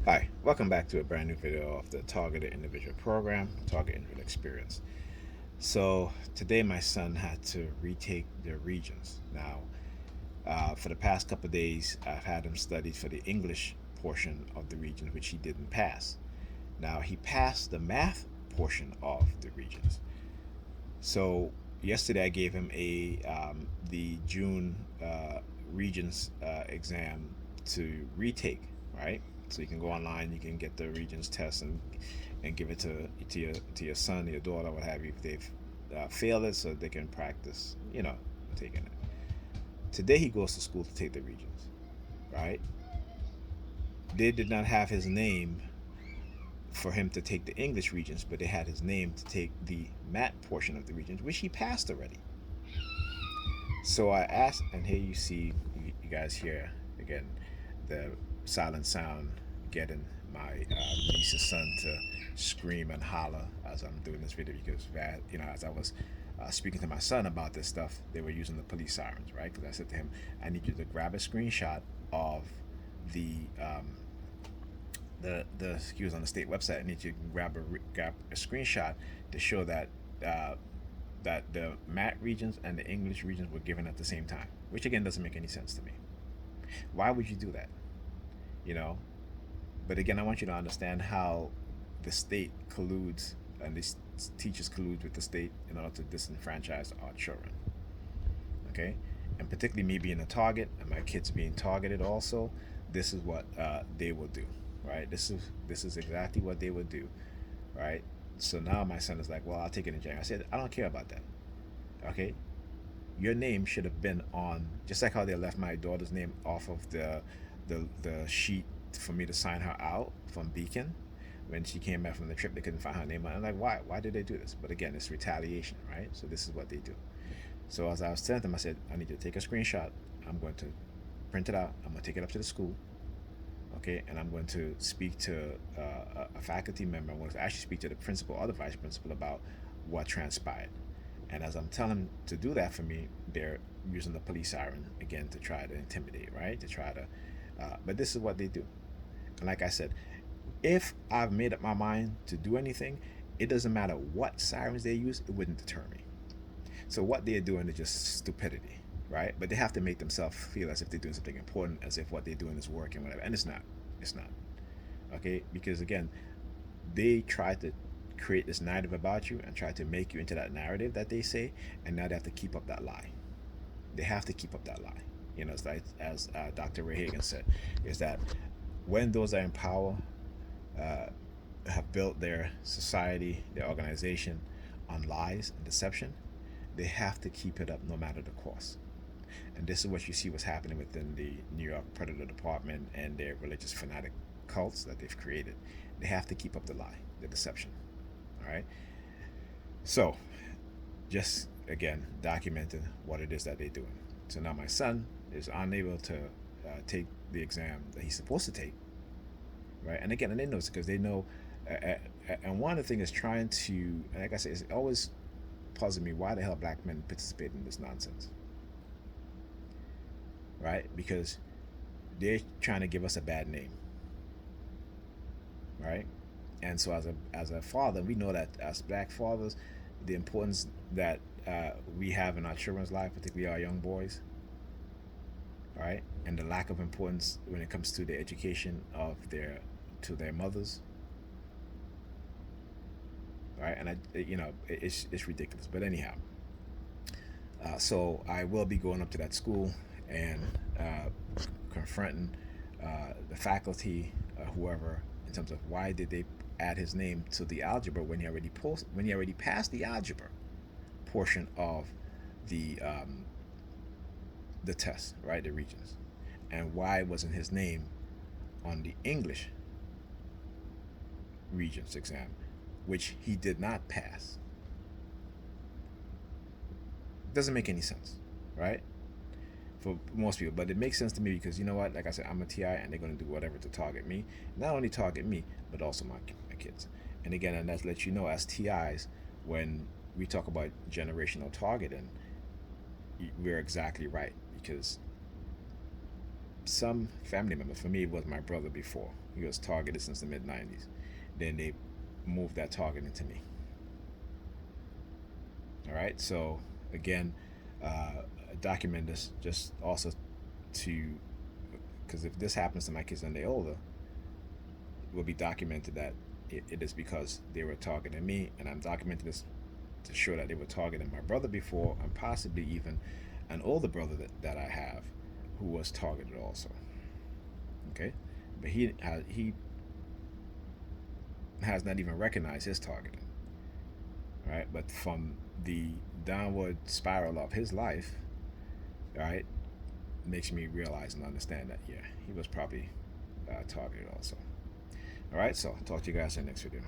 Hi, welcome back to a brand new video of the Targeted Individual Program, Target Individual Experience. So today my son had to retake the regions. Now, for the past couple of days, I've had him study for the English portion of the regions, which he didn't pass. Now he passed the math portion of the regions. So yesterday I gave him a the June regions exam to retake, right? So you can go online, you can get the regions test and give it to your son, your daughter, what have you, if they've failed it, so they can practice, taking it. Today he goes to school to take the regions, right? They did not have his name for him to take the English regions, but they had his name to take the math portion of the regions, which he passed already. So I asked, and here you guys hear again the silent sound getting my niece's son to scream and holler as I'm doing this video because as I was speaking to my son about this stuff, they were using the police sirens, right? Because I said to him, I need you to grab a screenshot of the he was on the state website. I need you to grab a screenshot to show that uh, that the MAT regions and the English regions were given at the same time, which again doesn't make any sense to me. Why would you do that? You know. But again, I want you to understand how the state colludes and these teachers collude with the state in order to disenfranchise our children. Okay, and particularly me being a target and my kids being targeted also, this is what they will do, right? This is exactly what they would do, right? So now my son is like, well, I'll take it in January. I said, I don't care about that. Okay, your name should have been on, just like how they left my daughter's name off of the sheet for me to sign her out from Beacon. When she came back from the trip, they couldn't find her name. I'm like, why did they do this? But again, it's retaliation, right? So this is what they do. So as I was telling them, I said, I need you to take a screenshot. I'm going to print it out. I'm going to take it up to the school. Okay, and I'm going to speak to a faculty member. I'm going to actually speak to the principal or the vice principal about what transpired. And as I'm telling them to do that for me, they're using the police siren again to try to intimidate, right? To try to, but this is what they do. And like I said, if I've made up my mind to do anything, it doesn't matter what sirens they use, it wouldn't deter me. So what they're doing is just stupidity, right? But they have to make themselves feel as if they're doing something important, as if what they're doing is working, whatever. And it's not. It's not. Okay? Because again, they try to create this narrative about you and try to make you into that narrative that they say, and now they have to keep up that lie. They have to keep up that lie. It's like as Dr. Ray Hagan said, is that when those are in power uh, have built their society, their organization on lies and deception, they have to keep it up no matter the cost. And this is what you see what's happening within the New York Predator Department and their religious fanatic cults that they've created. They have to keep up the lie, the deception. All right. So, just again documenting what it is that they're doing. So now my son is unable to take the exam that he's supposed to take, right? And again, and they know this because they know. And one of the things is trying to, like I said, it's always puzzling me why the hell black men participate in this nonsense, right? Because they're trying to give us a bad name, right? And so as a father, we know that as black fathers, the importance that we have in our children's life, particularly our young boys, right? And the lack of importance when it comes to the education of their mothers, right? And it's ridiculous. But anyhow, so I will be going up to that school and confronting the faculty, whoever, in terms of why did they add his name to the algebra when he already passed the algebra portion of the test, right? The regions, and why wasn't his name on the English regions exam, which he did not pass? Doesn't make any sense, right? For most people, but it makes sense to me because you know what? Like I said, I'm a TI, and they're going to do whatever to target me. Not only target me, but also my kids. And again, and that lets you know as TIs, when we talk about generational targeting, we're exactly right because some family members. For me, it was my brother before. He was targeted since the mid 90s. Then they moved that targeting to me. All right. So again, document this just also to, because if this happens to my kids when they're older, it will be documented that it is because they were targeting me, and I'm documenting this to show that they were targeting my brother before, and possibly even an older brother that I have who was targeted also. Okay, but he has not even recognized his targeting. Right, but from the downward spiral of his life, right, makes me realize and understand that yeah, he was probably targeted also. All right, so talk to you guys in the next video.